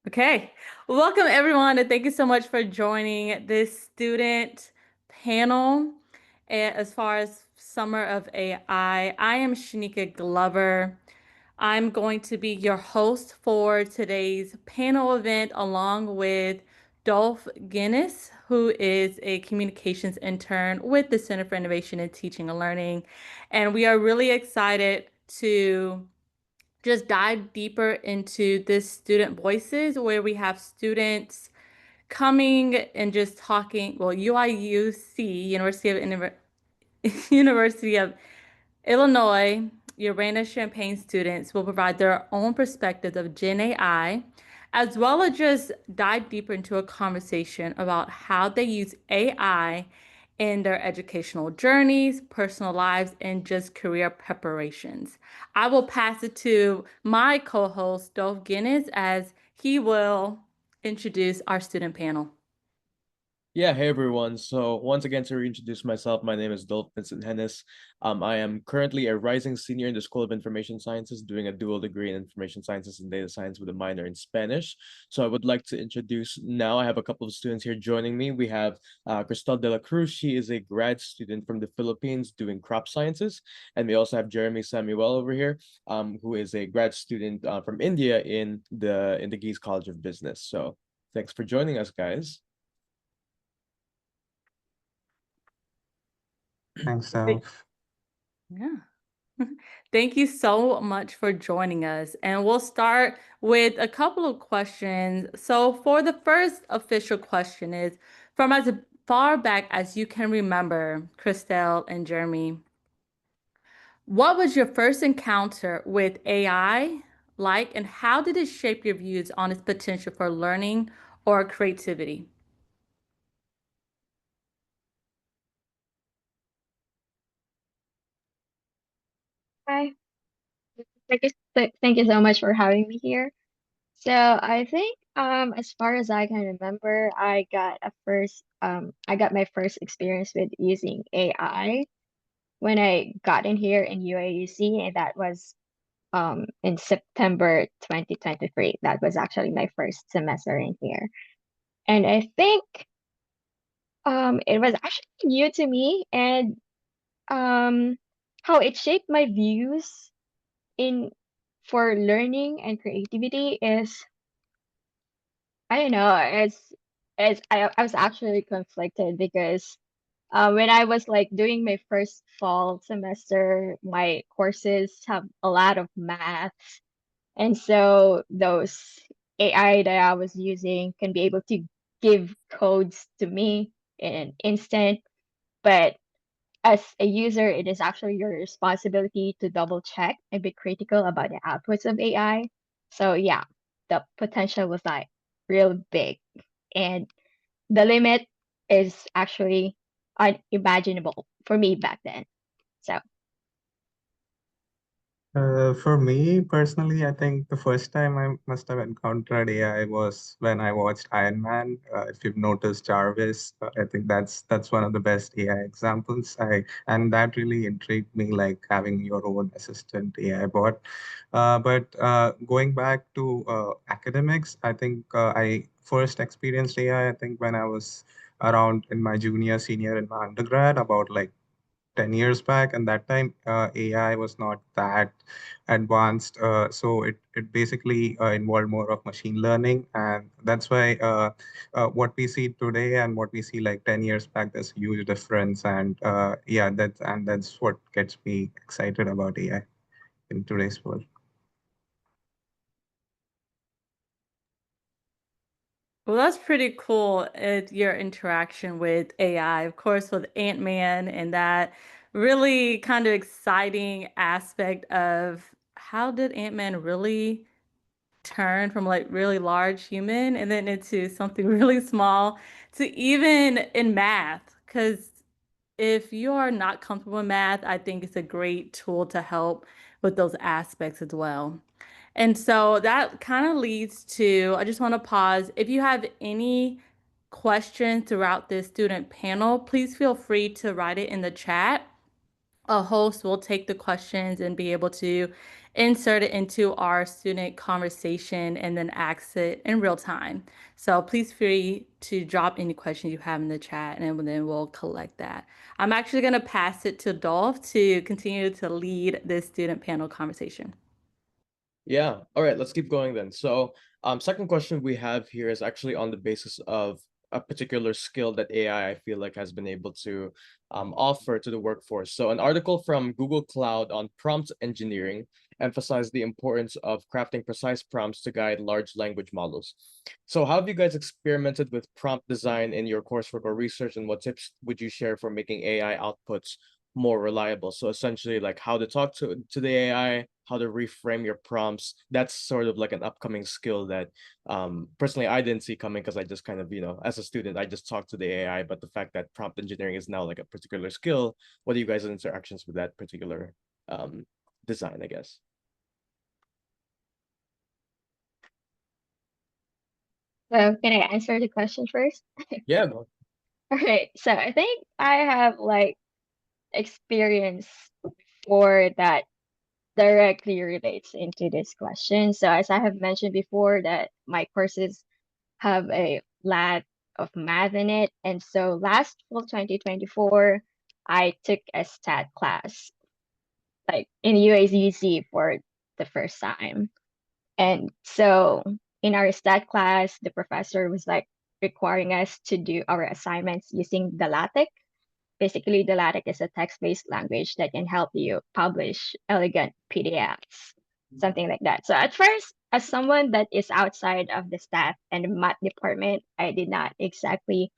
Okay, welcome everyone, and thank you so much for joining this student panel. As far as Summer of I am Shenika Glover. I'm going to be your host for today's panel event, along with Dulf Genis, who is a communications intern with the Center for Innovation in Teaching and Learning. And we are really excited to just dive deeper into this student voices where we have students coming and just talking, well, UIUC, University of Illinois, Urbana-Champaign students will provide their own perspective of Gen AI, as well as just dive deeper into a conversation about how they use AI in their educational journeys, personal lives, and just career preparations. I will pass it to my co-host, Dulf Genis, as he will introduce our student panel. Yeah, hey everyone. So once again, to reintroduce myself, my name is Dulf Genis. I am currently a rising senior in the School of Information Sciences, doing a dual degree in Information Sciences and Data Science with a minor in Spanish. So I would like to introduce now. I have a couple of students here joining me. We have Kristelle Dela Cruz. She is a grad student from the Philippines doing crop sciences, and we also have Jeremy Samuel over here, who is a grad student from India in the Geese College of Business. So thanks for joining us, guys. Thanks, Great. Self. Yeah. Thank you so much for joining us. And we'll start with a couple of questions. So for the first official question is, from as far back as you can remember, Kristelle and Jeremy, what was your first encounter with AI like, and how did it shape your views on its potential for learning or creativity? Hi, thank you so much for having me here. So I think as far as I can remember, I got my first experience with using AI when I got in here in UAUC, and that was in September 2023. That was actually my first semester in here. And I think it was actually new to me, and um how it shaped my views in for learning and creativity is, I don't know, I was actually conflicted because when I was like doing my first fall semester, my courses have a lot of maths, and so those AI that I was using can be able to give codes to me in an instant, but as a user, it is actually your responsibility to double check and be critical about the outputs of AI. So yeah, the potential was like real big. And the limit is actually unimaginable for me back then. So For me personally, I think the first time I must have encountered AI was when I watched Iron Man. If you've noticed Jarvis, I think that's one of the best AI examples. And that really intrigued me, like having your own assistant AI bot. But going back to academics, I think I first experienced AI. I think when I was around in my junior, senior in my undergrad, about like 10 years back, and that time AI was not that advanced. So it basically involved more of machine learning. And that's why what we see today and what we see like 10 years back, there's a huge difference. And yeah, that's what gets me excited about AI in today's world. Well, that's pretty cool, your interaction with AI, of course, with Ant-Man and that really kind of exciting aspect of how did Ant-Man really turn from like really large human and then into something really small to even in math. Because if you are not comfortable in math, I think it's a great tool to help with those aspects as well. And so that kind of leads to, I just want to pause. If you have any questions throughout this student panel, please feel free to write it in the chat. A host will take the questions and be able to insert it into our student conversation and then ask it in real time. So please feel free to drop any questions you have in the chat and then we'll collect that. I'm actually going to pass it to Dolph to continue to lead this student panel conversation. Yeah. All right, let's keep going then. So, second question we have here is actually on the basis of a particular skill that AI, I feel like, has been able to offer to the workforce. So, an article from Google Cloud on prompt engineering emphasized the importance of crafting precise prompts to guide large language models. So, how have you guys experimented with prompt design in your coursework or research, and what tips would you share for making AI outputs more reliable? So essentially, like how to talk to the AI, how to reframe your prompts. That's sort of like an upcoming skill that personally I didn't see coming, because I just kind of, as a student, I just talked to the AI. But the fact that prompt engineering is now like a particular skill, what are you guys' interactions with that particular design, I guess? So can I answer the question first? Yeah, go. All right. So I think I have like experience before that directly relates into this question. So as I have mentioned before, that my courses have a lot of math in it. And so last fall 2024, I took a stat class like in UACC for the first time. And so in our stat class, the professor was like requiring us to do our assignments using the LaTeX. Basically, the LaTeX is a text-based language that can help you publish elegant PDFs, something like that. So at first, as someone that is outside of the staff and the math department, I did not exactly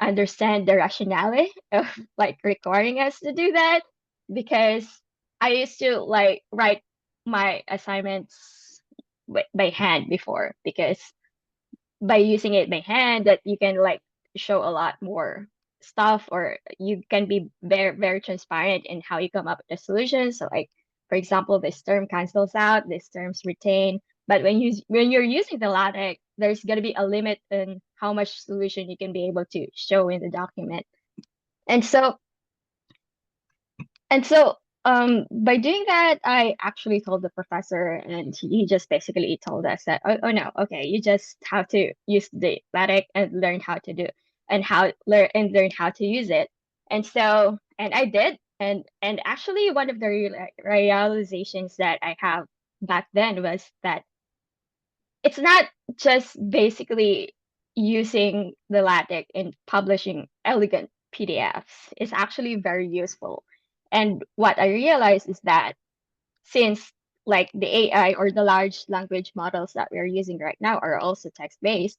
understand the rationale of like requiring us to do that, because I used to like write my assignments by hand before, because by using it by hand that you can like show a lot more stuff, or you can be very transparent in how you come up with a solution. So like for example, this term cancels out, this terms retain. But when you're using the LaTeX, there's going to be a limit in how much solution you can be able to show in the document. And so by doing that, I actually told the professor, and he just basically told us that, oh no, okay, you just have to use the LaTeX and learn how to do learn how to use it. And so, and I did, and actually one of the realizations that I have back then was that it's not just basically using the LaTeX in publishing elegant PDFs. It's actually very useful. And what I realized is that since like the AI or the large language models that we're using right now are also text-based,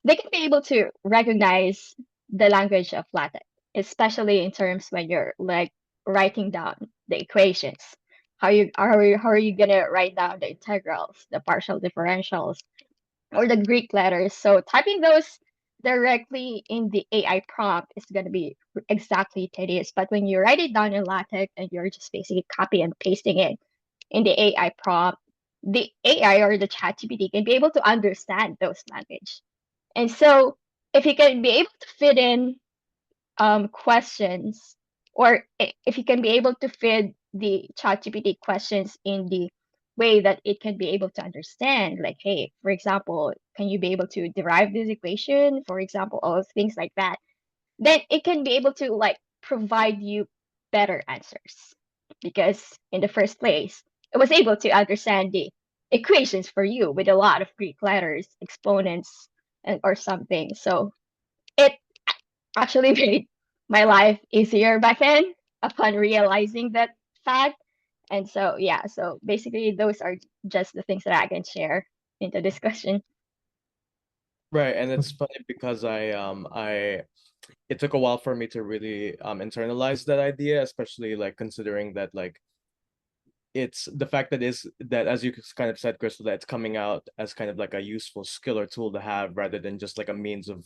they can be able to recognize the language of LaTeX, especially in terms when you're like writing down the equations. How are you gonna write down the integrals, the partial differentials, or the Greek letters? So typing those directly in the AI prompt is going to be exactly tedious. But when you write it down in LaTeX and you're just basically copy and pasting it in the AI prompt, the AI or the ChatGPT can be able to understand those language. And so if you can be able to fit in questions, or if you can be able to feed the ChatGPT questions in the way that it can be able to understand, like, hey, for example, can you be able to derive this equation, for example, all things like that, then it can be able to like provide you better answers, because in the first place, it was able to understand the equations for you with a lot of Greek letters, exponents, and or something. So it actually made my life easier back then upon realizing that fact. And so, yeah, so basically, those are just the things that I can share into discussion. Right, and it's funny because it took a while for me to really internalize that idea, especially like considering that like it's the fact that is that, as you kind of said, Crystal, that it's coming out as kind of like a useful skill or tool to have, rather than just like a means of,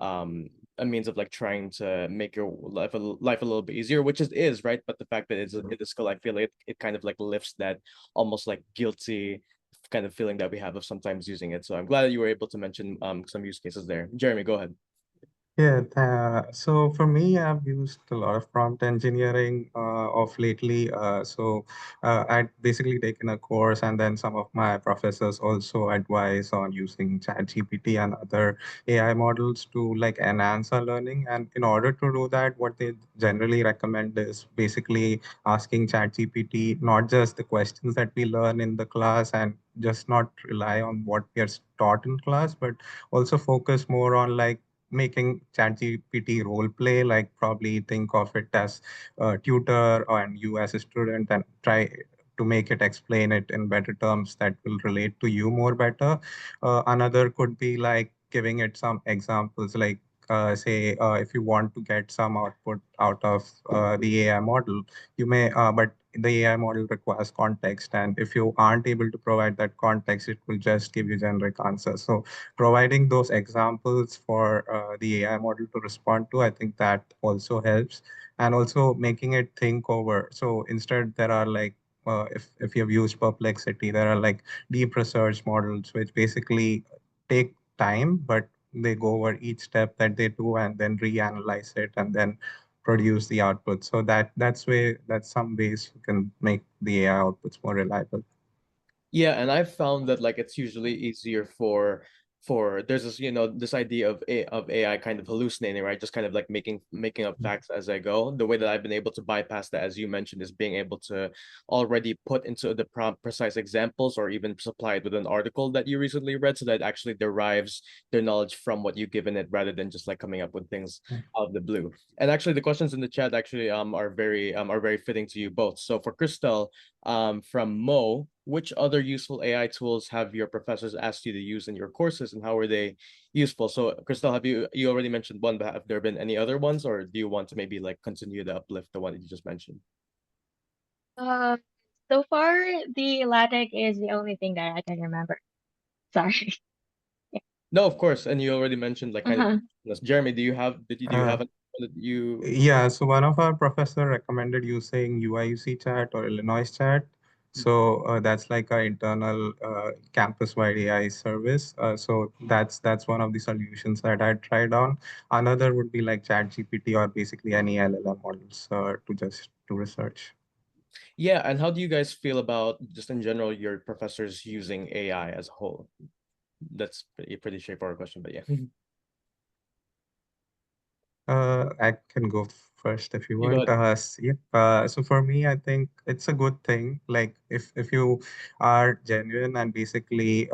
um a means of like trying to make your life a little bit easier, which it is, right? But the fact that it's a skill, I feel like it kind of like lifts that almost like guilty kind of feeling that we have of sometimes using it. So I'm glad that you were able to mention some use cases there. Jeremy, go ahead. Yeah, so for me, I've used a lot of prompt engineering of lately. I'd basically taken a course, and then some of my professors also advise on using ChatGPT and other AI models to like enhance our learning. And in order to do that, what they generally recommend is basically asking ChatGPT not just the questions that we learn in the class and just not rely on what we are taught in class, but also focus more on like making ChatGPT role play, like probably think of it as a tutor and you as a student and try to make it explain it in better terms that will relate to you more better. Another could be like giving it some examples, like say if you want to get some output out of the AI model, but the AI model requires context, and if you aren't able to provide that context, it will just give you generic answers. So providing those examples for the AI model to respond to, I think that also helps. And also making it think over. So instead, there are like, if you've used Perplexity, there are like deep research models which basically take time, but they go over each step that they do and then reanalyze it and then produce the output. So that's some ways you can make the AI outputs more reliable. Yeah, and I've found that like it's usually easier for there's this, this idea of AI kind of hallucinating, right? Just kind of like making up facts as I go. The way that I've been able to bypass that, as you mentioned, is being able to already put into the prompt precise examples or even supply it with an article that you recently read so that it actually derives their knowledge from what you've given it rather than just like coming up with things out of the blue. And actually the questions in the chat actually are very fitting to you both. So for Kristelle, from Mo, which other useful AI tools have your professors asked you to use in your courses and how are they useful? So, Crystal, have you already mentioned one, but have there been any other ones, or do you want to maybe like continue to uplift the one that you just mentioned? Uh, so far, the LaTeX is the only thing that I can remember. Sorry. No, of course. And you already mentioned like kind Uh-huh. of Jeremy, do you Uh, have a that you Yeah, so one of our professor recommended using UIUC chat or Illinois chat. So that's like our internal campus-wide AI service. So that's one of the solutions that I tried on. Another would be like ChatGPT or basically any LLM models to just do research. Yeah, and how do you guys feel about just in general your professors using AI as a whole? That's pretty straightforward question, but yeah. I can go first if you You go want. ahead. Yeah. So for me, I think it's a good thing. Like if you are genuine and basically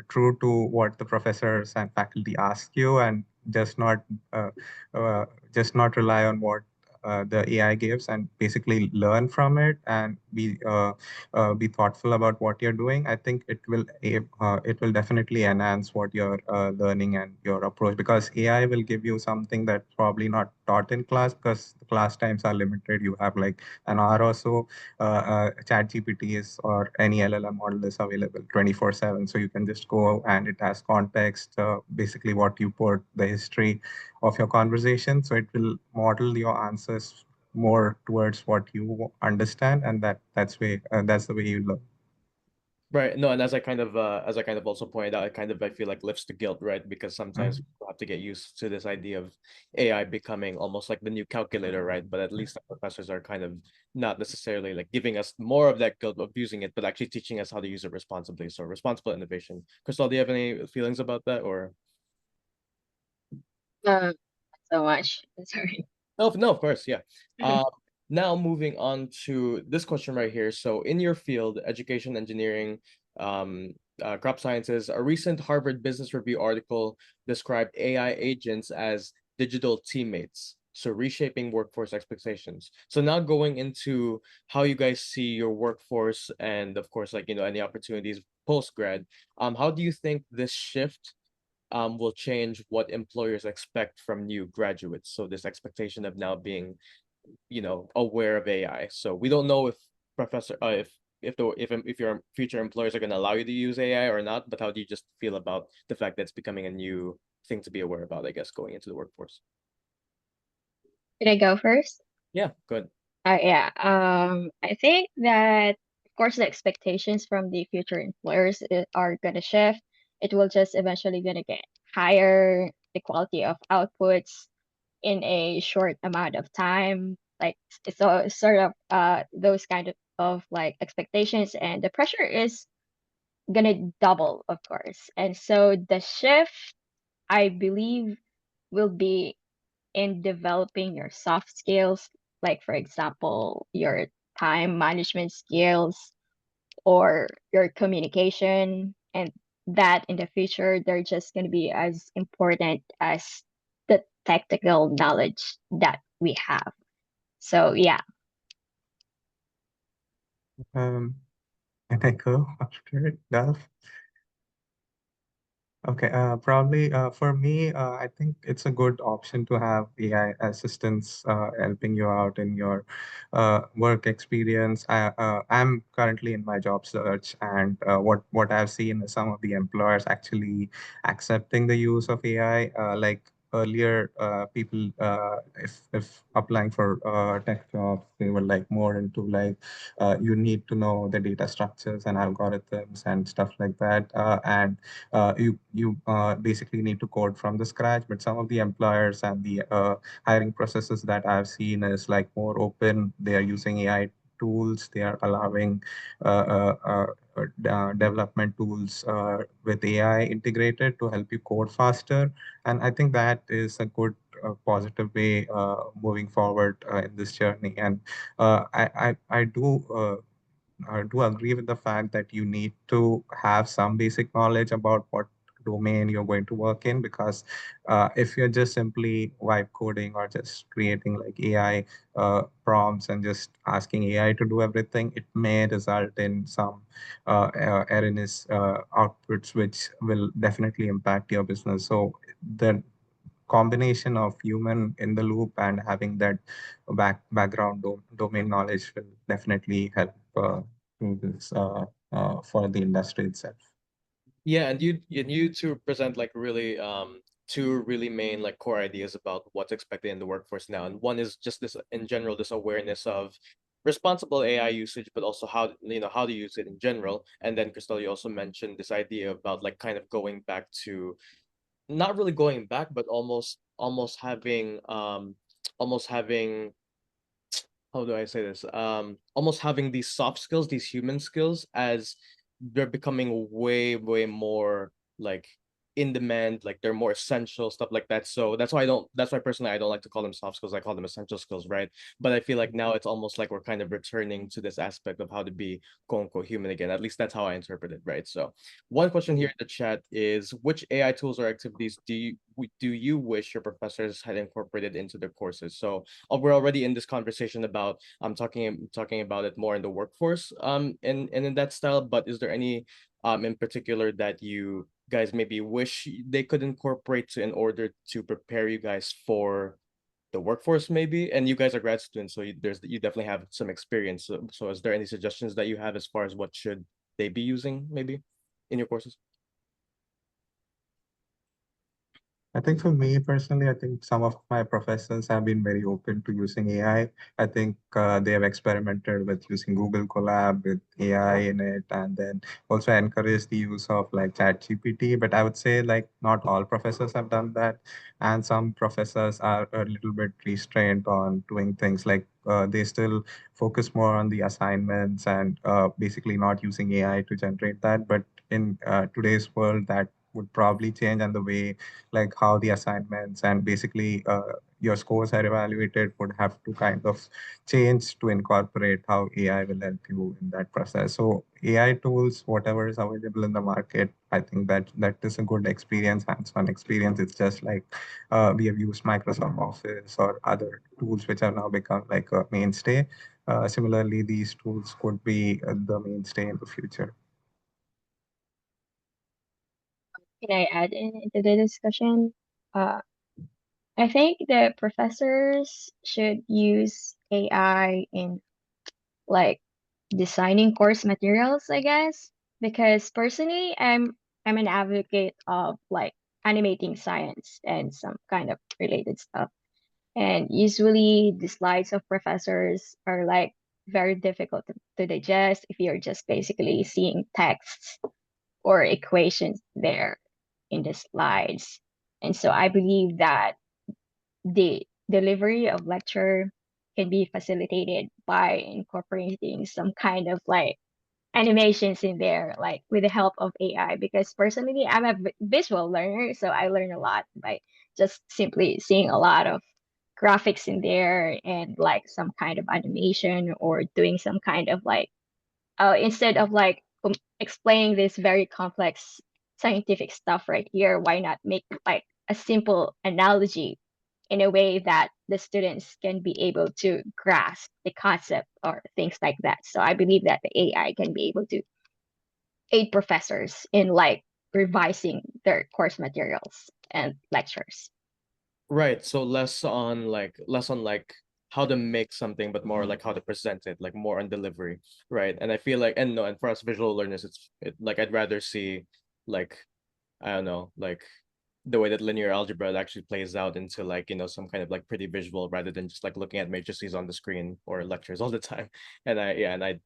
true to what the professors and faculty ask you, and just not uh, just not rely on what the AI gives, and basically learn from it and be thoughtful about what you're doing. I think it will definitely enhance what you're learning and your approach, because AI will give you something that's probably not taught in class because the class times are limited. You have like an hour or so. ChatGPT is or any LLM model is available 24/7, so you can just go and it has context, basically what you put, the history of your conversation. So it will model your answers more towards what you understand, and that's the way you learn. Right. No, and as I kind of also pointed out, I feel like lifts the guilt, right? Because sometimes Mhm. people have to get used to this idea of AI becoming almost like the new calculator, right? But at least the professors are kind of not necessarily like giving us more of that guilt of using it, but actually teaching us how to use it responsibly. So responsible innovation. Crystal, do you have any feelings about that or? Um, so much. Sorry. No, no, of course, yeah. Uh, Now moving on to this question right here. So in your field, education, engineering, crop sciences, a recent Harvard Business Review article described AI agents as digital teammates. So reshaping workforce expectations. So now going into how you guys see your workforce and of course, like, any opportunities post grad, how do you think this shift will change what employers expect from new graduates? So this expectation of now being, aware of AI. So we don't know if professor if your future employers are going to allow you to use AI or not, but how do you just feel about the fact that it's becoming a new thing to be aware about, I guess, going into the workforce? Did I go first? Yeah, good. Yeah. I think that, of course, the expectations from the future employers are gonna shift. It will just eventually gonna get higher. the quality of outputs in a short amount of time. Like so sort of those kind of like expectations, and the pressure is gonna double, of course. And so the shift, I believe, will be in developing your soft skills, like for example, your time management skills or your communication, and that in the future they're just going to be as important as the technical knowledge that we have. So yeah. Can I go after it, Dulf? Okay, probably for me, I think it's a good option to have AI assistants helping you out in your work experience. I'm currently in my job search, and what I've seen is some of the employers actually accepting the use of AI. Like earlier, people, if applying for tech jobs, they were like more into like you need to know the data structures and algorithms and stuff like that, and you basically need to code from the scratch. But some of the employers and the hiring processes that I've seen is like more open. They are using AI tools. They are allowing development tools with AI integrated to help you code faster. And I think that is a good positive way moving forward in this journey. And I do agree with the fact that you need to have some basic knowledge about what domain you're going to work in, because if you're just simply vibe coding or just creating like AI prompts and just asking AI to do everything, it may result in some erroneous outputs, which will definitely impact your business. So the combination of human in the loop and having that background domain knowledge will definitely help to this for the industry itself. Yeah, and you two present like really two really main like core ideas about what's expected in the workforce now. And one is just this in general, this awareness of responsible AI usage, but also how how to use it in general. And then Crystal, you also mentioned this idea about like kind of going back to not really going back, but almost having almost having how do I say this? Almost having these soft skills, these human skills, as they're becoming way more like in demand, like they're more essential, stuff like that. So that's why personally I don't like to call them soft skills, I call them essential skills, right? But I feel like now it's almost like we're kind of returning to this aspect of how to be quote unquote human again. At least that's how I interpret it, right? So one question here in the chat is, which AI tools or activities do you wish your professors had incorporated into their courses? So we're already in this conversation about talking about it more in the workforce and in that style, but is there any in particular that you guys maybe wish they could incorporate in order to prepare you guys for the workforce maybe? And you guys are grad students, so you definitely have some experience. So is there any suggestions that you have as far as what should they be using maybe in your courses? I think for me personally, I think some of my professors have been very open to using AI. I think they have experimented with using Google Colab with AI in it, and then also encouraged the use of like ChatGPT. But I would say like not all professors have done that, and some professors are a little bit restrained on doing things like they still focus more on the assignments and basically not using AI to generate that. But in today's world, that would probably change, and the way like how the assignments and basically your scores are evaluated would have to kind of change to incorporate how AI will help you in that process. So AI tools, whatever is available in the market, I think that is a good experience, hands-on experience. It's just like we have used Microsoft Office or other tools which have now become like a mainstay. Similarly, these tools could be the mainstay in the future. Can I add into the discussion? Uh, I think the professors should use AI in like designing course materials, I guess, because personally I'm an advocate of like animating science and some kind of related stuff. And usually the slides of professors are like very difficult to digest if you're just basically seeing texts or equations there in the slides. And so I believe that the delivery of lecture can be facilitated by incorporating some kind of like animations in there, like with the help of AI. Because personally, I'm a visual learner, so I learn a lot by just simply seeing a lot of graphics in there and like some kind of animation or doing some kind of like instead of like explaining this very complex scientific stuff right here, why not make like a simple analogy in a way that the students can be able to grasp the concept or things like that. So I believe that the AI can be able to aid professors in like revising their course materials and lectures. Right. So less on like how to make something, but more like how to present it, like more on delivery. Right. And I feel like and no, and for us visual learners, like I'd rather see like I don't know, like the way that linear algebra actually plays out into like, some kind of like pretty visual rather than just like looking at matrices on the screen or lectures all the time. And I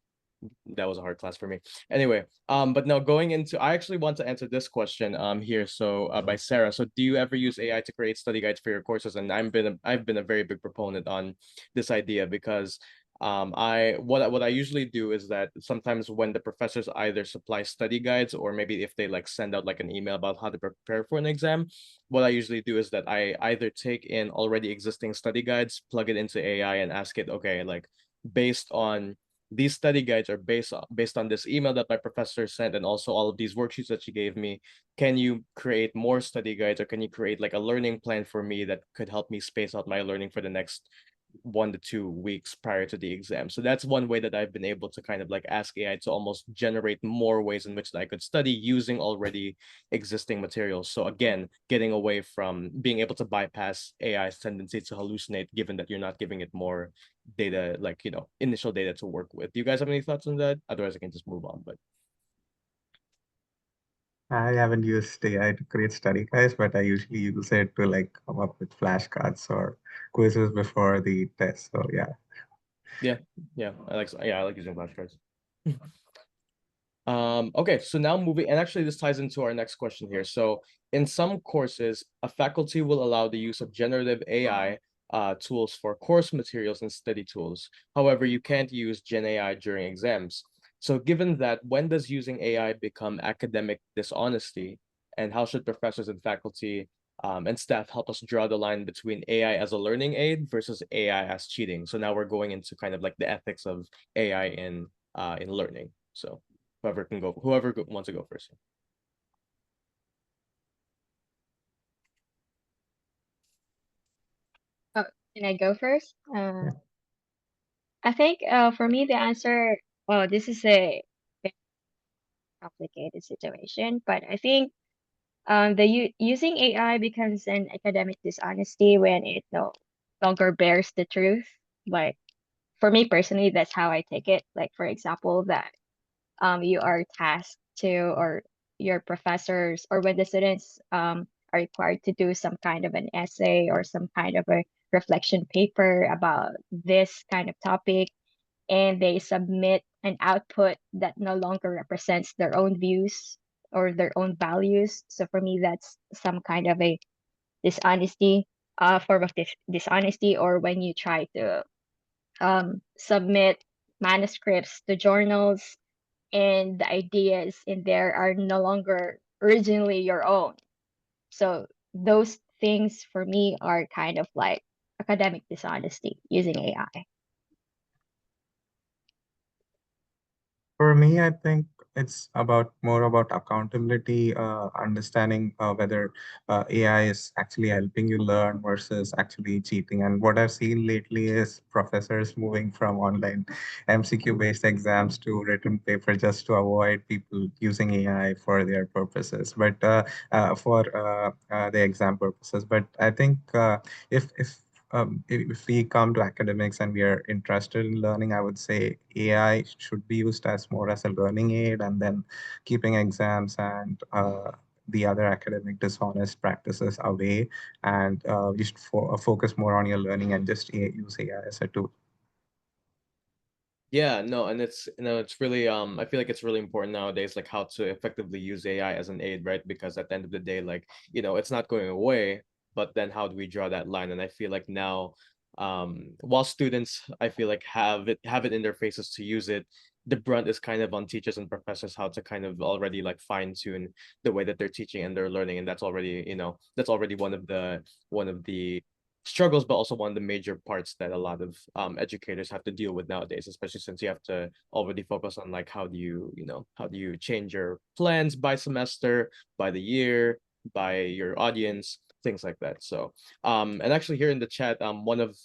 that was a hard class for me. Anyway, but now going into, I actually want to answer this question here. So by Sarah. So do you ever use AI to create study guides for your courses? And I've been a very big proponent on this idea because what I usually do is that sometimes when the professors either supply study guides or maybe if they like send out like an email about how to prepare for an exam, what I usually do is that I either take in already existing study guides, plug it into AI and ask it, okay, like based on these study guides are based on this email that my professor sent and also all of these worksheets that she gave me. Can you create more study guides or can you create like a learning plan for me that could help me space out my learning for the next 1 to 2 weeks prior to the exam? So that's one way that I've been able to kind of like ask AI to almost generate more ways in which I could study using already existing materials. So again, getting away from being able to bypass AI's tendency to hallucinate, given that you're not giving it more data, like, initial data to work with. Do you guys have any thoughts on that? Otherwise, I can just move on. But I haven't used AI to create study guides, but I usually use it to like come up with flashcards or quizzes before the test. So yeah. yeah, I like using flashcards. Okay, so now moving, and actually this ties into our next question here. So in some courses, a faculty will allow the use of generative AI tools for course materials and study tools. However, you can't use Gen AI during exams. So given that, when does using AI become academic dishonesty? And how should professors and faculty and staff help us draw the line between AI as a learning aid versus AI as cheating? So now we're going into kind of like the ethics of AI in learning. So whoever wants to go first. Oh, can I go first? Yeah. I think for me the answer, well, this is a very complicated situation, but I think using AI becomes an academic dishonesty when it no longer bears the truth. Like for me personally, that's how I take it. Like for example, that you are tasked to, or your professors, or when the students are required to do some kind of an essay or some kind of a reflection paper about this kind of topic, and they submit an output that no longer represents their own views or their own values. So for me, that's some kind of a dishonesty, form of dishonesty, or when you try to submit manuscripts to journals and the ideas in there are no longer originally your own. So those things for me are kind of like academic dishonesty using AI. For me, I think it's about more about accountability, understanding whether AI is actually helping you learn versus actually cheating. And what I've seen lately is professors moving from online MCQ-based exams to written paper just to avoid people using AI for their purposes, but for the exam purposes. But I think if we come to academics and we are interested in learning, I would say AI should be used as more as a learning aid, and then keeping exams and the other academic dishonest practices away. And you should focus more on your learning and just use AI as a tool. Yeah, no, and it's really I feel like it's really important nowadays, like how to effectively use AI as an aid, right? Because at the end of the day, like, it's not going away, but then how do we draw that line? And I feel like now, while students, I feel like have it in their faces to use it, the brunt is kind of on teachers and professors how to kind of already like fine tune the way that they're teaching and they're learning. And that's already one of the struggles, but also one of the major parts that a lot of educators have to deal with nowadays, especially since you have to already focus on like how do you change your plans by semester, by the year, by your audience, things like that. So and actually here in the chat, one of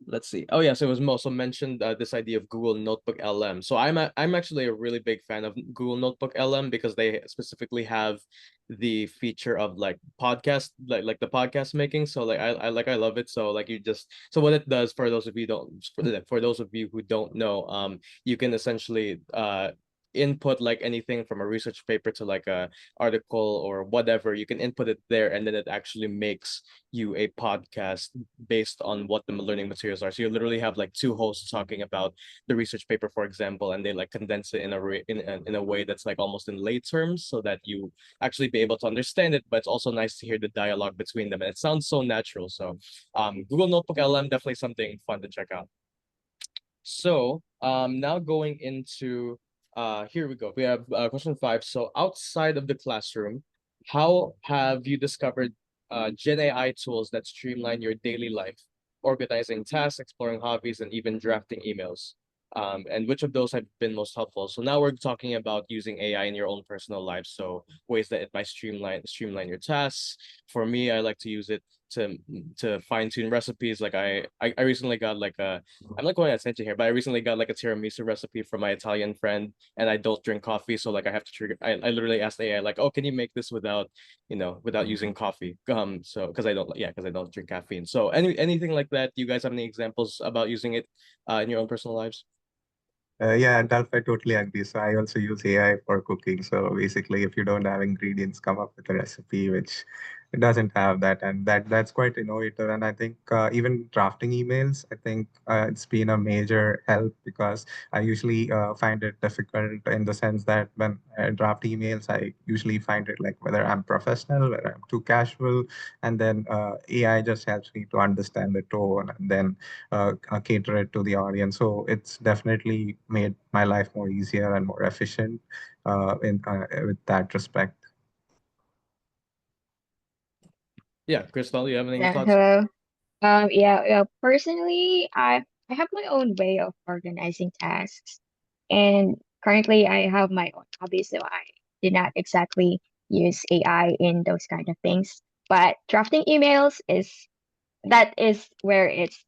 let's see. Oh yes, it was also mentioned this idea of Google Notebook LM. So I'm actually a really big fan of Google Notebook LM because they specifically have the feature of like podcast, like the podcast making. So like I love it. So like so what it does for those of you don't for those of you who don't know, you can essentially input like anything from a research paper to like a article or whatever. You can input it there, and then it actually makes you a podcast based on what the learning materials are. So you literally have like two hosts talking about the research paper, for example, and they like condense it in a way that's like almost in lay terms, so that you actually be able to understand it. But it's also nice to hear the dialogue between them, and it sounds so natural. So, Google Notebook LM, definitely something fun to check out. So, now going into here we go. We have question 5. So, outside of the classroom, how have you discovered Gen AI tools that streamline your daily life, organizing tasks, exploring hobbies, and even drafting emails? And which of those have been most helpful? So now we're talking about using AI in your own personal life. So ways that it might streamline your tasks. For me, I like to use it to fine tune recipes. Like I recently got like I'm not going to attention here, but I recently got like a tiramisu recipe from my Italian friend, and I don't drink coffee, so like I have to trigger. I literally asked AI like, oh, can you make this without using coffee? So because I don't drink caffeine. So anything like that? Do you guys have any examples about using it in your own personal lives? Yeah, Dulf, I totally agree. So I also use AI for cooking. So basically, if you don't have ingredients, come up with a recipe which doesn't have that, and that's quite innovative. And I think even drafting emails, I think it's been a major help because I usually find it difficult in the sense that when I draft emails, I usually find it like whether I'm professional, whether I'm too casual, and then AI just helps me to understand the tone and then cater it to the audience. So it's definitely made my life more easier and more efficient in with that respect. Yeah, Crystal, you have any Yeah, thoughts? hello. Yeah, personally, I have my own way of organizing tasks, and currently I have my own hobbies, so I did not exactly use AI in those kind of things. But drafting emails is where it's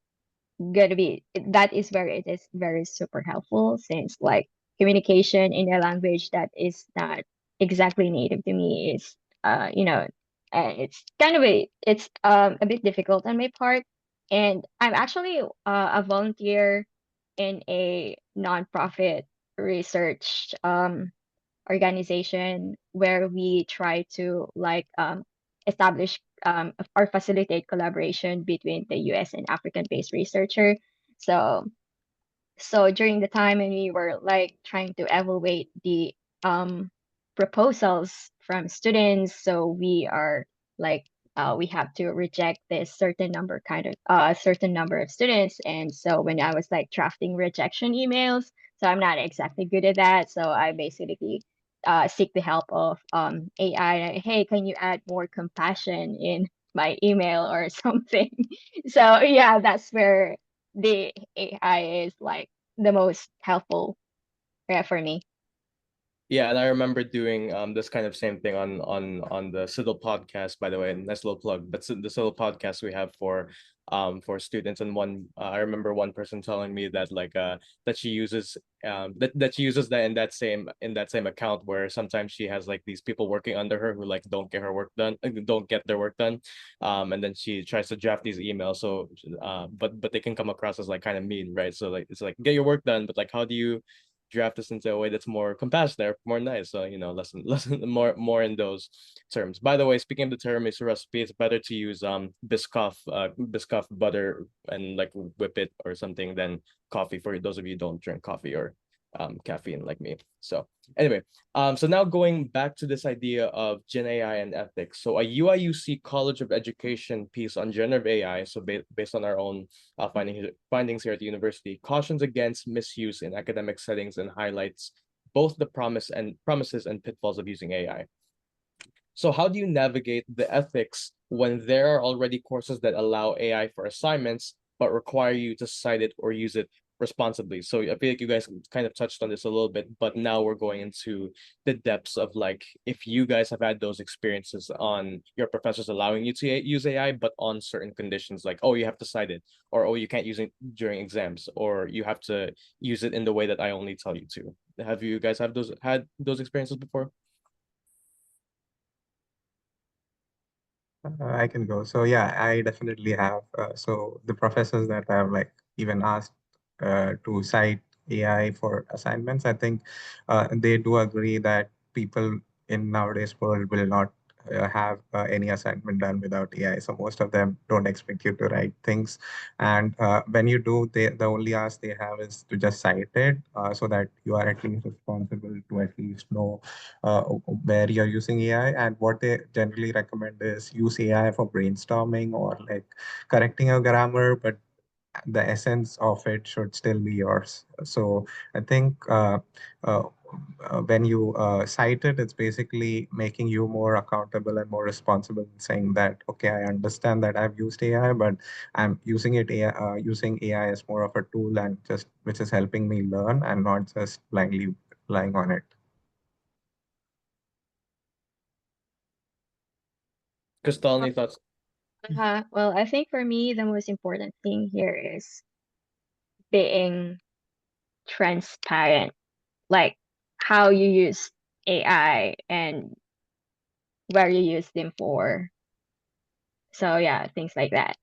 gonna be that is where it is very super helpful, since like communication in a language that is not exactly native to me is it's kind of a bit difficult on my part. And I'm actually a volunteer in a nonprofit research organization where we try to establish or facilitate collaboration between the US and African based researcher. So during the time when we were like trying to evaluate the um proposals from students, so we are like we have to reject this certain number of students. And so when I was like drafting rejection emails, so I'm not exactly good at that, so I basically seek the help of AI. Like, hey, can you add more compassion in my email or something? So yeah, that's where the AI is like the most helpful, yeah, for me. Yeah, and I remember doing this kind of same thing on the Civil podcast, by the way, and nice little plug. But the Civil podcast we have for students, and I remember one person telling me that like that she uses that she uses that in that same account, where sometimes she has like these people working under her who like don't get her work done, don't get their work done, and then she tries to draft these emails. So but they can come across as like kind of mean, right? So like it's like get your work done, but like how do you draft this into a way that's more compassionate, more nice. So, less more in those terms. By the way, speaking of the tiramisu recipe, it's better to use Biscoff butter and like whip it or something than coffee, for those of you who don't drink coffee or caffeine like me. So anyway, so now going back to this idea of Gen AI and ethics. So a UIUC College of Education piece on generative AI, so based on our own findings here at the university, cautions against misuse in academic settings and highlights both the promises and pitfalls of using AI. So how do you navigate the ethics when there are already courses that allow AI for assignments, but require you to cite it or use it responsibly? So I feel like you guys kind of touched on this a little bit, but now we're going into the depths of like, if you guys have had those experiences on your professors allowing you to use AI, but on certain conditions, like, oh, you have to cite it, or oh, you can't use it during exams, or you have to use it in the way that I only tell you to. Have you guys had those experiences before? I can go. So yeah, I definitely have. So the professors that have like even asked to cite AI for assignments, I think they do agree that people in nowadays world will not have any assignment done without AI. So most of them don't expect you to write things, and when you do, the only ask they have is to just cite it, so that you are at least responsible to at least know where you're using AI. And what they generally recommend is use AI for brainstorming or like correcting a grammar, but the essence of it should still be yours. So I think uh, when you cite it, it's basically making you more accountable and more responsible in saying that, okay, I understand that I've used AI, but I'm using using AI as more of a tool and just which is helping me learn and not just blindly relying on it. Kristelle, any thoughts? Well, I think for me, the most important thing here is being transparent, like how you use AI and where you use them for. So yeah, things like that.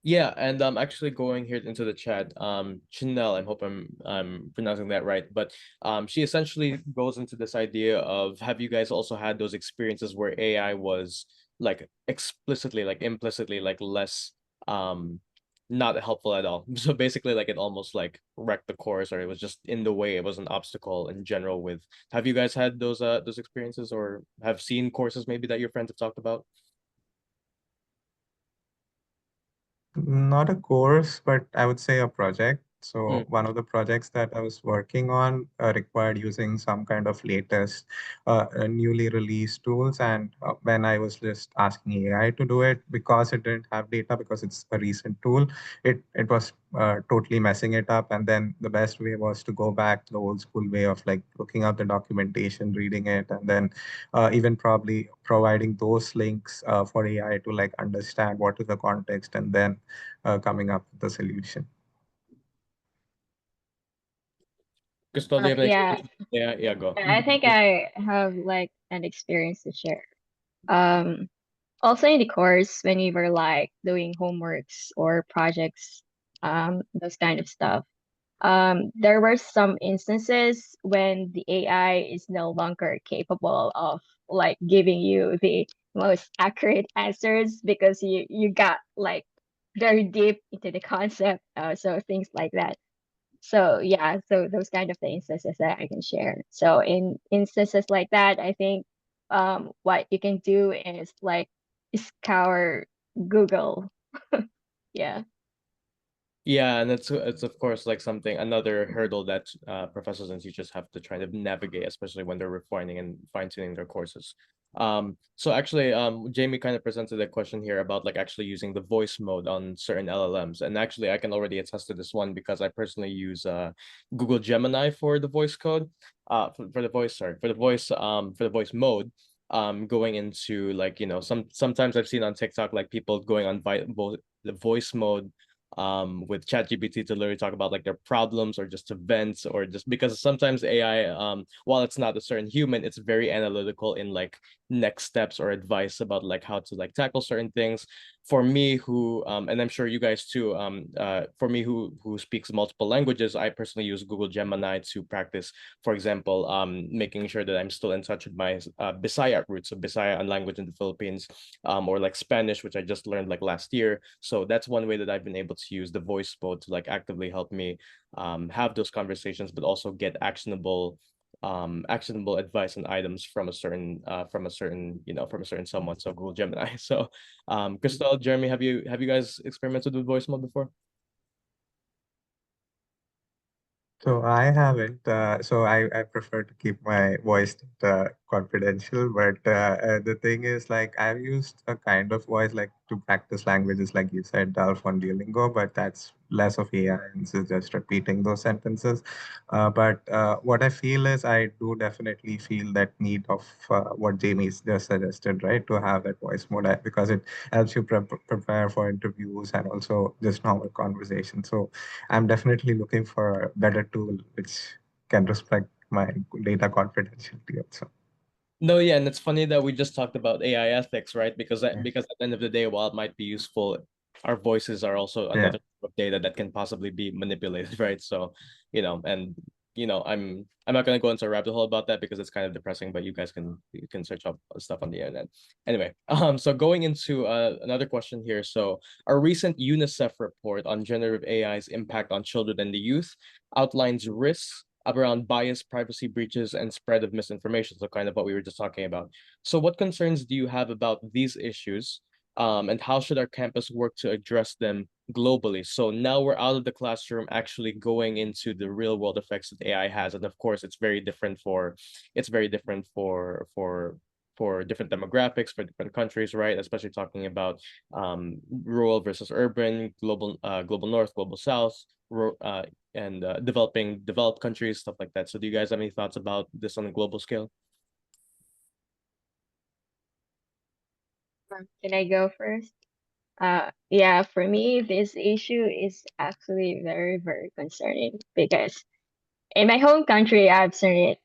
Yeah, and I'm actually going here into the chat. Chanel, I hope I'm pronouncing that right, but she essentially goes into this idea of, have you guys also had those experiences where AI was like explicitly, like implicitly, like less not helpful at all? So basically, like it almost like wrecked the course, or it was just in the way. It was an obstacle in general. With have you guys had those experiences, or have seen courses maybe that your friends have talked about? Not a course, but I would say a project. Mm. So one of the projects that I was working on required using some kind of latest, newly released tools. And when I was just asking AI to do it, because it didn't have data, because it's a recent tool, it was totally messing it up. And then the best way was to go back to the old school way of like looking up the documentation, reading it, and then even probably providing those links for AI to like understand what is the context and then coming up with the solution. Kristelle, do you have any Yeah, experience? Yeah, yeah, go. I think I have like an experience to share. Um, Also in the course, when we were like doing homeworks or projects, those kind of stuff, there were some instances when the AI is no longer capable of like giving you the most accurate answers because you got like very deep into the concept, so things like that. So yeah, so those kind of the instances that I can share. So in instances like that, I think what you can do is like scour Google. Yeah. Yeah, and it's of course like another hurdle that professors and teachers have to try to navigate, especially when they're refining and fine-tuning their courses. So actually, Jamie kind of presented a question here about like actually using the voice mode on certain LLMs, and actually I can already attest to this one because I personally use Google Gemini for the voice code, for the voice, sorry, for the voice mode. Going into like sometimes I've seen on TikTok like people going on the voice mode with ChatGPT to literally talk about like their problems or just events, or just because sometimes AI, while it's not a certain human, it's very analytical in like next steps or advice about like how to like tackle certain things. For me, who and I'm sure you guys too, for me who speaks multiple languages, I personally use Google Gemini to practice, for example, making sure that I'm still in touch with my Bisaya roots, so Bisaya, a language in the Philippines, or like Spanish, which I just learned like last year. So that's one way that I've been able to use the voice mode to like actively help me have those conversations, but also get actionable advice and items from a certain, you know, from a certain someone. So Google Gemini. So Kristelle, Jeremy, have you guys experimented with voice mode before? So I haven't. So I prefer to keep my voice confidential. But the thing is, like, I've used a kind of voice like to practice languages, like you said, Dulf on Duolingo, but that's less of AI and so just repeating those sentences. But what I feel is I do definitely feel that need of what Jamie's just suggested, right? To have that voice mode because it helps you prepare for interviews and also just normal conversation. So I'm definitely looking for a better tool which can respect my data confidentiality also. No, yeah, and it's funny that we just talked about AI ethics, right? Yeah. Because at the end of the day, while it might be useful, our voices are also Yeah. another type of data that can possibly be manipulated, right? So, you know, and you know, I'm not gonna go into a rabbit hole about that because it's kind of depressing, but you can search up stuff on the internet. Anyway, so going into another question here. So, a recent UNICEF report on generative AI's impact on children and the youth outlines risks around bias, privacy breaches, and spread of misinformation. So kind of what we were just talking about. So what concerns do you have about these issues? And how should our campus work to address them globally? So now we're out of the classroom, actually going into the real world effects that AI has. And of course, it's very different for different demographics, for different countries, right? Especially talking about rural versus urban, global north, global south, and developed countries, stuff like that. So do you guys have any thoughts about this on a global scale? Can I go first? Yeah, for me, this issue is actually very, very concerning because in my home country, I've seen it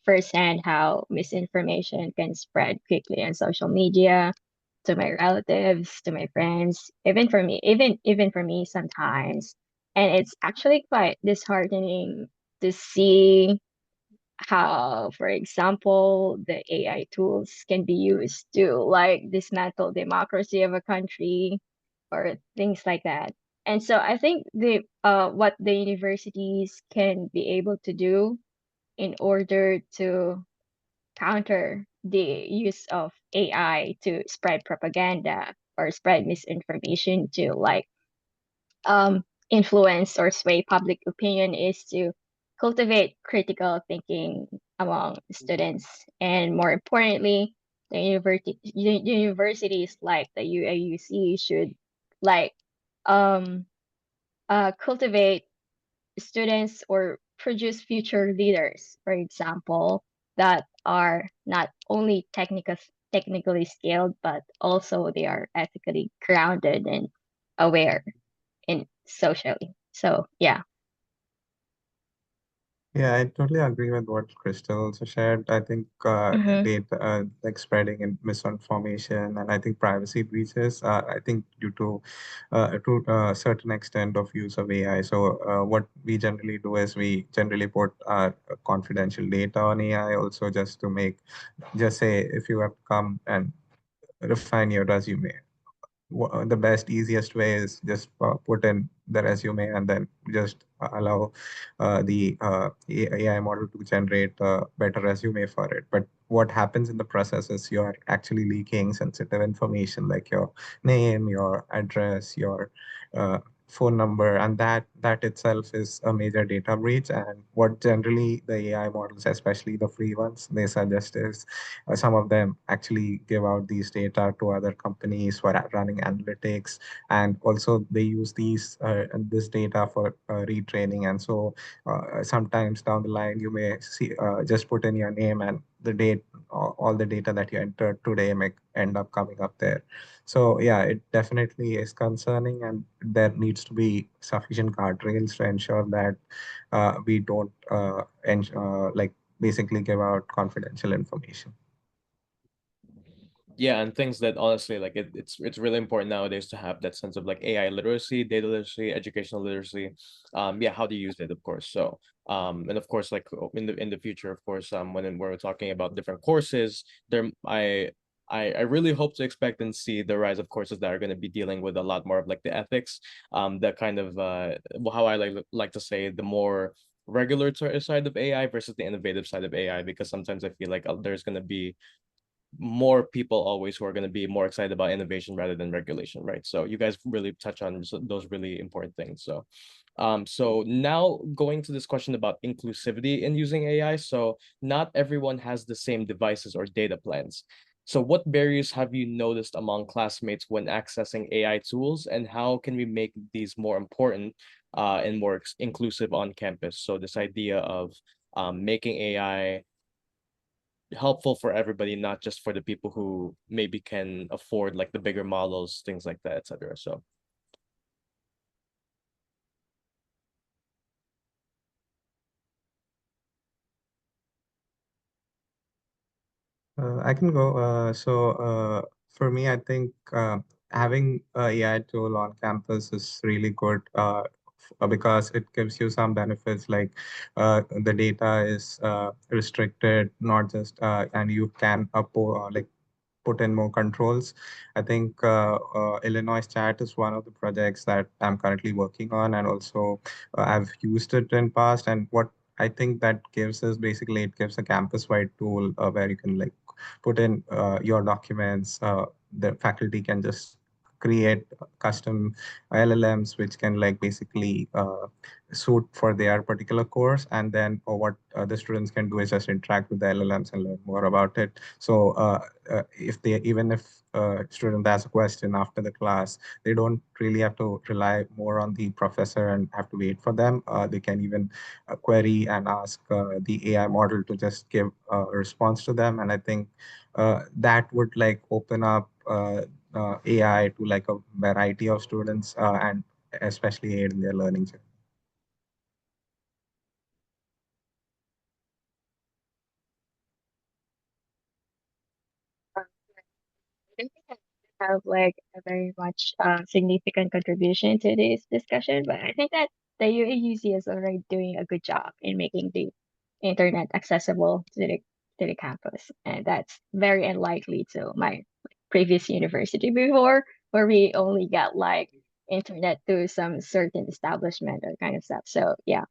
firsthand how misinformation can spread quickly on social media to my relatives, to my friends, even for me sometimes. And it's actually quite disheartening to see how, for example, the AI tools can be used to like dismantle democracy of a country or things like that. And so I think the what the universities can be able to do in order to counter the use of AI to spread propaganda or spread misinformation to like influence or sway public opinion is to cultivate critical thinking among students, and more importantly, the universities like the UAUC should like um cultivate students or produce future leaders, for example, that are not only technically skilled, but also they are ethically grounded and aware in socially. So yeah. Yeah, I totally agree with what Crystal also shared. I think Mm-hmm. data, like spreading and misinformation, and I think privacy breaches. I think due to a certain extent of use of AI. So what we generally do is we generally put confidential data on AI, also just to make, just say if you have to come and refine your resume, the best easiest way is just put in the resume and then just allow the AI model to generate a better resume for it. But what happens in the process is you're actually leaking sensitive information like your name, your address, your uh, phone number, and that itself is a major data breach. And what generally the AI models, especially the free ones, they suggest is some of them actually give out these data to other companies for running analytics, and also they use this data for retraining. And so sometimes down the line, you may see just put in your name, and the date, all the data that you entered today may end up coming up there. So yeah, it definitely is concerning, and there needs to be sufficient guardrails to ensure that we don't like basically give out confidential information. Yeah, and things that honestly, like it's really important nowadays to have that sense of like AI literacy, data literacy, educational literacy. Yeah, how to use it, of course. So, and of course, like in the future, of course, when we're talking about different courses, there, I really hope to expect and see the rise of courses that are going to be dealing with a lot more of like the ethics, the kind of how I like to say the more regulatory side of AI versus the innovative side of AI, because sometimes I feel like there's going to be more people always who are going to be more excited about innovation rather than regulation, right? So you guys really touch on those really important things. So now going to this question about inclusivity in using AI. So not everyone has the same devices or data plans. So what barriers have you noticed among classmates when accessing AI tools, and how can we make these more important and more inclusive on campus? So this idea of making AI helpful for everybody, not just for the people who maybe can afford like the bigger models, things like that, etc. So I can go. For me, I think having a AI tool on campus is really good because it gives you some benefits, like the data is restricted, not just and you can like put in more controls. I think Illinois Chat is one of the projects that I'm currently working on, and also I've used it in past. And what I think that gives is basically it gives a campus-wide tool where you can like put in your documents. The faculty can just create custom LLMs which can like basically suit for their particular course, and then what the students can do is just interact with the LLMs and learn more about it. So if they even if student has a question after the class, they don't really have to rely more on the professor and have to wait for them. They can even query and ask the AI model to just give a response to them. And I think that would like open up AI to like a variety of students and especially aid in their learning journey. I think I have like a very much significant contribution to this discussion, but I think that the UAUC is already doing a good job in making the internet accessible to the campus, and that's very unlikely to my previous university before, where we only got like internet through some certain establishment or kind of stuff. So yeah.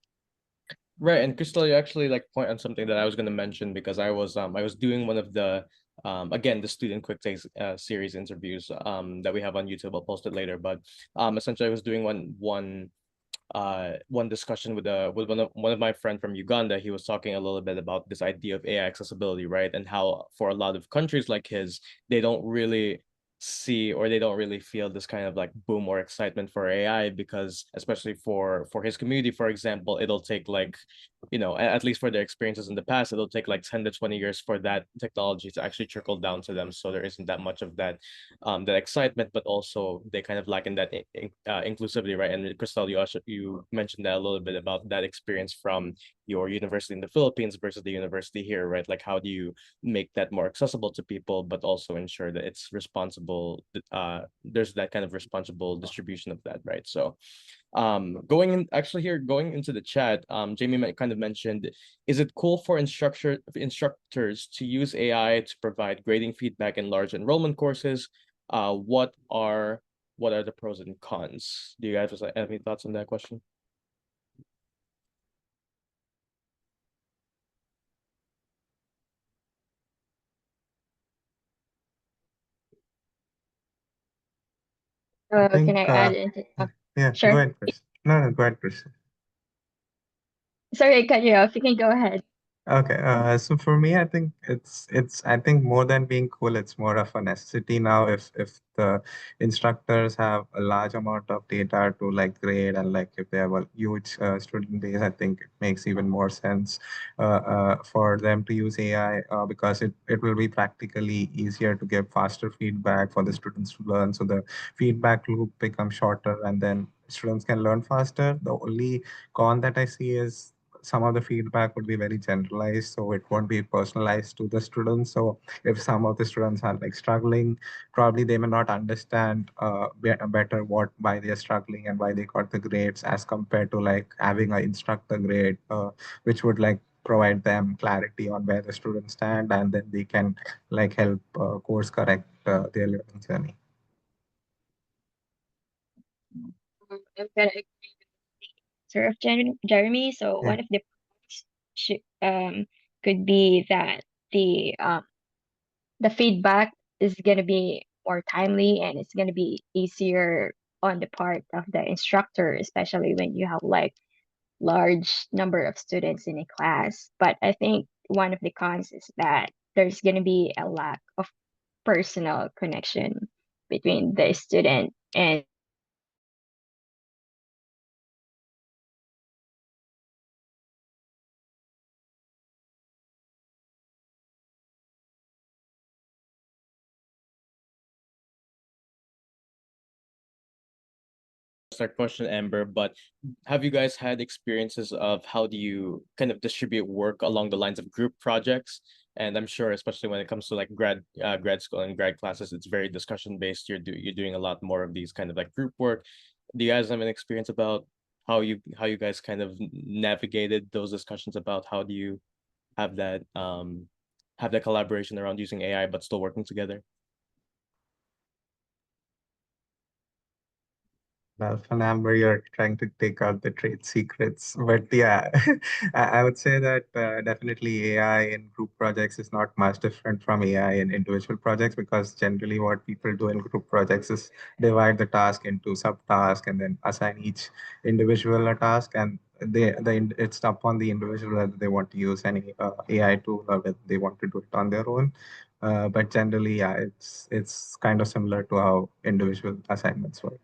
right, and Crystal, you actually like point on something that I was going to mention, because I was doing one of the again the student quick takes series interviews that we have on YouTube. I'll post it later, but essentially I was doing one discussion with one of my friend from Uganda. He was talking a little bit about this idea of AI accessibility, right? And how for a lot of countries like his, they don't really see, or they don't really feel this kind of like boom or excitement for AI, because especially for his community, for example, it'll take like, at least for their experiences in the past, it'll take like 10 to 20 years for that technology to actually trickle down to them. So there isn't that much of that excitement, but also they kind of lack in that inclusivity, right? And Crystal, you mentioned that a little bit about that experience from your university in the Philippines versus the university here, right? Like how do you make that more accessible to people, but also ensure that it's responsible, there's that kind of responsible distribution of that, right? So going into the chat, Jamie kind of mentioned, is it cool for instructors to use AI to provide grading feedback in large enrollment courses? What are the pros and cons? Do you guys have any thoughts on that question? I Can I think, add into? yeah, go Sure. ahead, Chris. No, go ahead, Chris. Sorry, I cut you off. You can go ahead. Okay, so for me, I think I think more than being cool, it's more of a necessity now. If the instructors have a large amount of data to like grade, and like if they have a huge student base, I think it makes even more sense for them to use AI because it will be practically easier to give faster feedback for the students to learn. So the feedback loop becomes shorter, and then students can learn faster. The only con that I see is some of the feedback would be very generalized, so it won't be personalized to the students. So if some of the students are like struggling, probably they may not understand better why they're struggling and why they got the grades, as compared to like having an instructor grade, which would like provide them clarity on where the students stand, and then they can like help course correct their learning journey. I'm gonna agree with sort of Jeremy. So Yeah. one of the should could be that the feedback is gonna be more timely and it's gonna be easier on the part of the instructor, especially when you have like large number of students in a class. But I think one of the cons is that there's gonna be a lack of personal connection between the student and Start question, Amber, but have you guys had experiences of how do you kind of distribute work along the lines of group projects? And I'm sure, especially when it comes to like grad school and grad classes, it's very discussion based. You're doing a lot more of these kind of like group work. Do you guys have an experience about how you guys kind of navigated those discussions about how do you have that collaboration around using AI but still working together? Well, for Amber, you're trying to take out the trade secrets. But yeah, I would say that definitely AI in group projects is not much different from AI in individual projects, because generally what people do in group projects is divide the task into subtasks and then assign each individual a task. And it's upon the individual whether they want to use any AI tool or whether they want to do it on their own. But generally, yeah, it's kind of similar to how individual assignments work.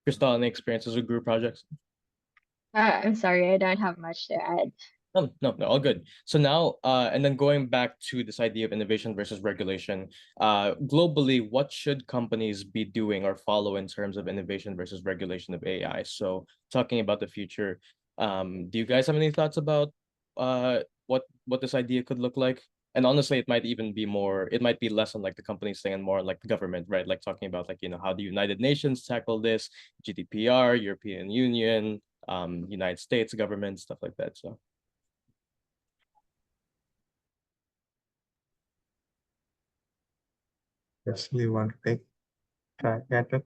Crystal, any experiences with group projects? I'm sorry, I don't have much to add. No, no, no, all good. So now, and then going back to this idea of innovation versus regulation, globally, what should companies be doing or follow in terms of innovation versus regulation of AI? So talking about the future, do you guys have any thoughts about what this idea could look like? And honestly, it might be less on like the companies thing and more like the government, right? Like talking about like, how the United Nations tackle this, GDPR, European Union, United States government, stuff like that. So. Actually, you want to take try at it?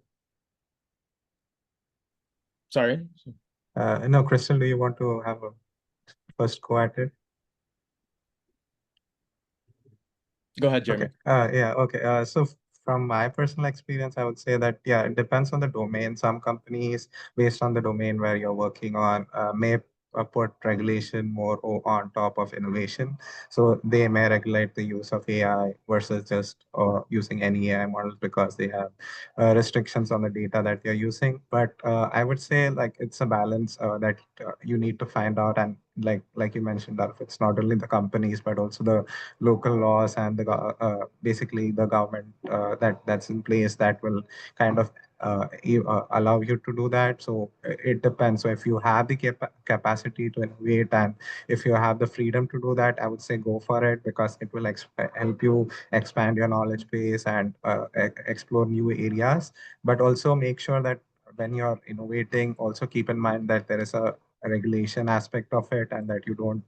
Sorry. No, Crystal, do you want to have a first go at it? Go ahead, Okay. Jeremy. Yeah. Okay. From my personal experience, I would say that yeah, it depends on the domain. Some companies, based on the domain where you're working on, may put regulation more on top of innovation. So they may regulate the use of AI versus just using any AI models, because they have restrictions on the data that they're using. But I would say like it's a balance that you need to find out. And like you mentioned, Dulf, it's not only the companies but also the local laws and basically the government that's in place that will kind of allow you to do that. So it depends. So if you have the capacity to innovate, and if you have the freedom to do that, I would say go for it, because it will help you expand your knowledge base and explore new areas. But also make sure that when you're innovating, also keep in mind that there is a regulation aspect of it, and that you don't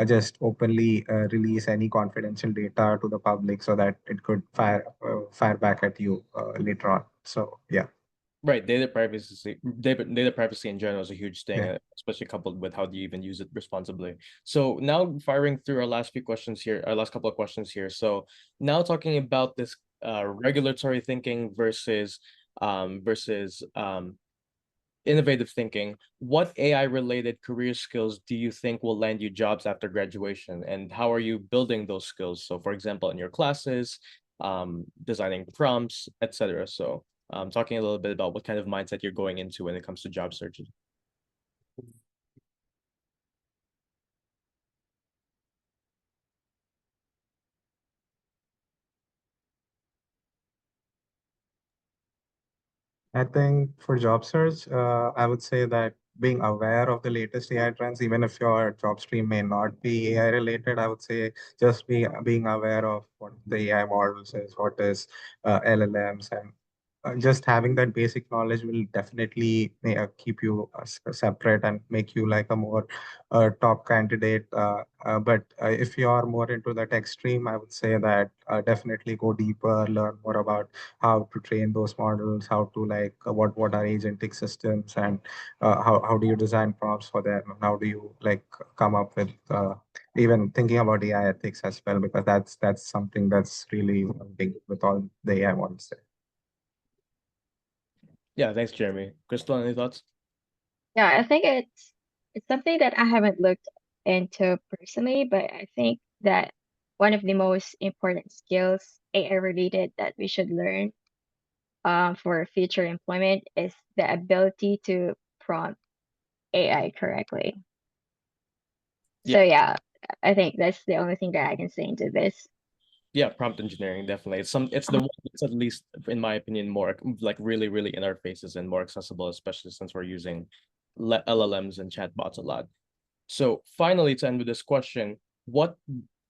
just openly release any confidential data to the public, so that it could fire back at you later on. So yeah. Right, data privacy in general is a huge thing, Yeah. especially coupled with how do you even use it responsibly. So now firing through our last few questions here, our last couple of questions here. So now talking about this regulatory thinking versus innovative thinking, what AI related career skills do you think will land you jobs after graduation, and how are you building those skills? So for example, in your classes, designing prompts, etc. So talking a little bit about what kind of mindset you're going into when it comes to job searches. I think for job search, I would say that being aware of the latest AI trends, even if your job stream may not be AI related, I would say just being aware of what the AI models is, what is LLMs, and just having that basic knowledge will definitely keep you separate and make you like a more top candidate. But if you are more into that extreme, I would say that definitely go deeper, learn more about how to train those models, how to like what are agentic systems, and how do you design prompts for them, and how do you like come up with even thinking about AI ethics as well, because that's something that's really big with all the AI models there. Yeah, thanks, Jeremy. Crystal, any thoughts? Yeah, I think it's something that I haven't looked into personally, but I think that one of the most important skills AI related that we should learn for future employment is the ability to prompt AI correctly. Yeah. So yeah, I think that's the only thing that I can say into this. Yeah, prompt engineering, definitely. It's the one that's at least, in my opinion, more like really in our faces and more accessible, especially since we're using LLMs and chatbots a lot. So finally, to end with this question, what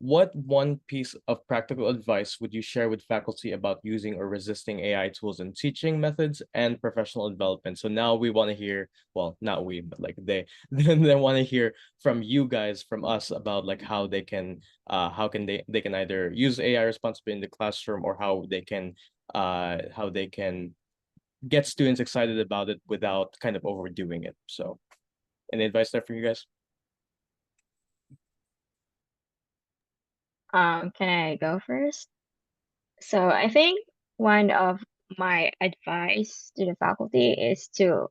what one piece of practical advice would you share with faculty about using or resisting AI tools in teaching methods and professional development? So now we want to hear, well, not we, but like they want to hear from you guys, from us, about like how can they can either use AI responsibly in the classroom, or how they can get students excited about it without kind of overdoing it. So any advice there for you guys? Can I go first? So I think one of my advice to the faculty is to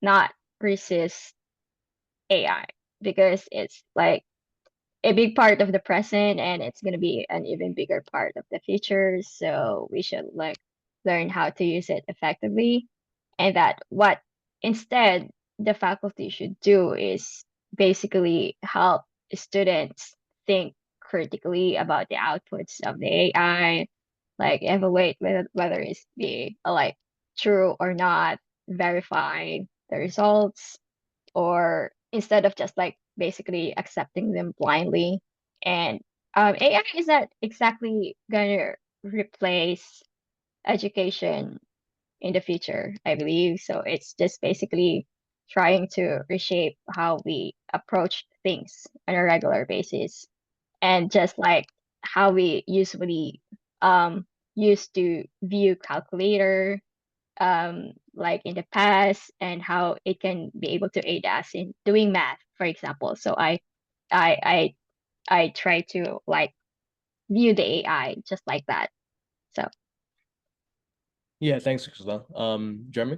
not resist AI because it's like a big part of the present and it's going to be an even bigger part of the future. So we should like learn how to use it effectively, and that what instead the faculty should do is basically help students think critically about the outputs of the AI, like evaluate whether it's be like true or not, verify the results, or instead of just like basically accepting them blindly. And AI is not exactly gonna replace education in the future, I believe. So it's just basically trying to reshape how we approach things on a regular basis. And just like how we usually used to view calculator like in the past, and how it can be able to aid us in doing math, for example. So I I I try to like view the AI just like that. So Yeah, thanks, Crystal. Jeremy?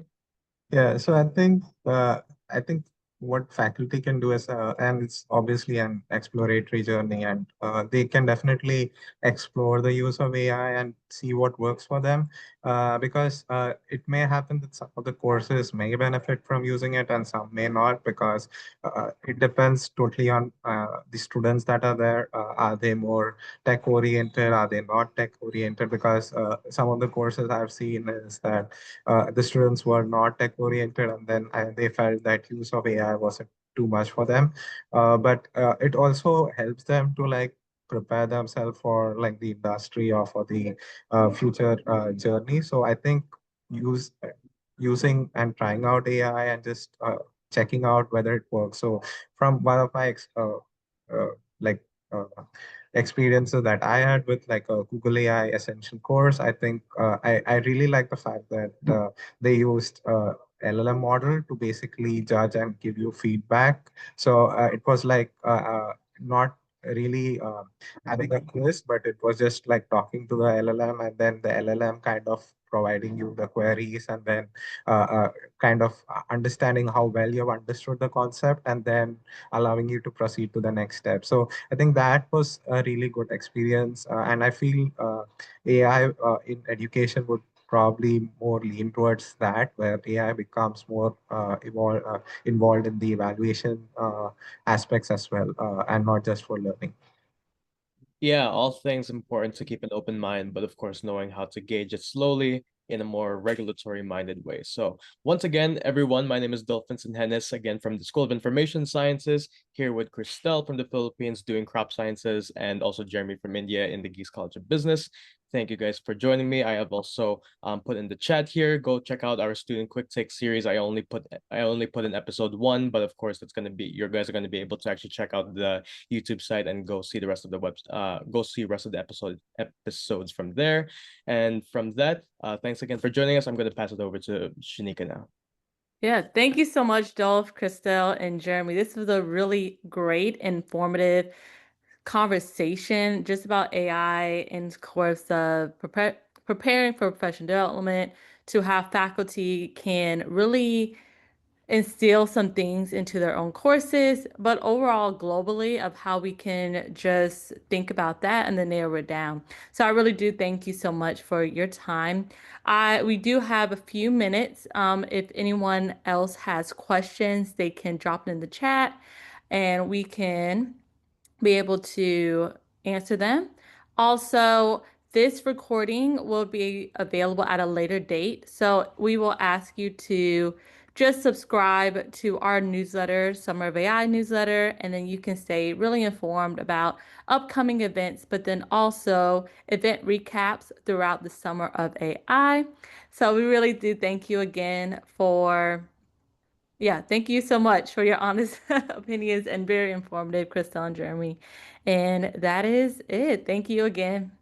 Yeah, so I think what faculty can do is, and it's obviously an exploratory journey, and they can definitely explore the use of AI and see what works for them. Because it may happen that some of the courses may benefit from using it and some may not, because it depends totally on the students that are there. Are they more tech oriented? Are they not tech oriented? Because some of the courses I've seen is that the students were not tech oriented, and then they felt that use of AI wasn't too much for them. But it also helps them to like prepare themselves for like the industry or for the future journey. So I think use using and trying out AI and just checking out whether it works. So from one of my uh, like uh, experiences that I had with like a Google AI Essential course, I think I really like the fact that they used LLM model to basically judge and give you feedback. So it was like not really having a quiz, but it was just like talking to the LLM, and then the LLM kind of providing you the queries, and then kind of understanding how well you have understood the concept, and then allowing you to proceed to the next step. So I think that was a really good experience, and I feel AI in education would probably more lean towards that, where AI becomes more involved in the evaluation aspects as well, and not just for learning. Yeah, all things important to keep an open mind, but of course, knowing how to gauge it slowly in a more regulatory minded way. So, once again, everyone, my name is Dulf Genis, again from the School of Information Sciences, here with Kristelle from the Philippines doing crop sciences, and also Jeremy from India in the Geese College of Business. Thank you guys for joining me. I have also put in the chat here. Go check out our student quick take series. I only put in episode 1, but of course that's gonna be you guys are gonna be able to actually check out the YouTube site and go see the rest of the go see the rest of the episodes from there. And from that, thanks again for joining us. I'm gonna pass it over to Shenika now. Yeah, thank you so much, Dolph, Kristelle, and Jeremy. This was a really great, informative conversation just about AI in the course of preparing for professional development, to how faculty can really instill some things into their own courses, but overall globally of how we can just think about that and then narrow it down. So I really do thank you so much for your time. We do have a few minutes. If anyone else has questions, they can drop it in the chat and we can be able to answer them. Also, this recording will be available at a later date. So we will ask you to just subscribe to our newsletter, Summer of AI newsletter, and then you can stay really informed about upcoming events, but then also event recaps throughout the Summer of AI. So we really do thank you again for yeah, thank you so much for your honest opinions and very informative, Kristelle and Jeremy. And that is it. Thank you again.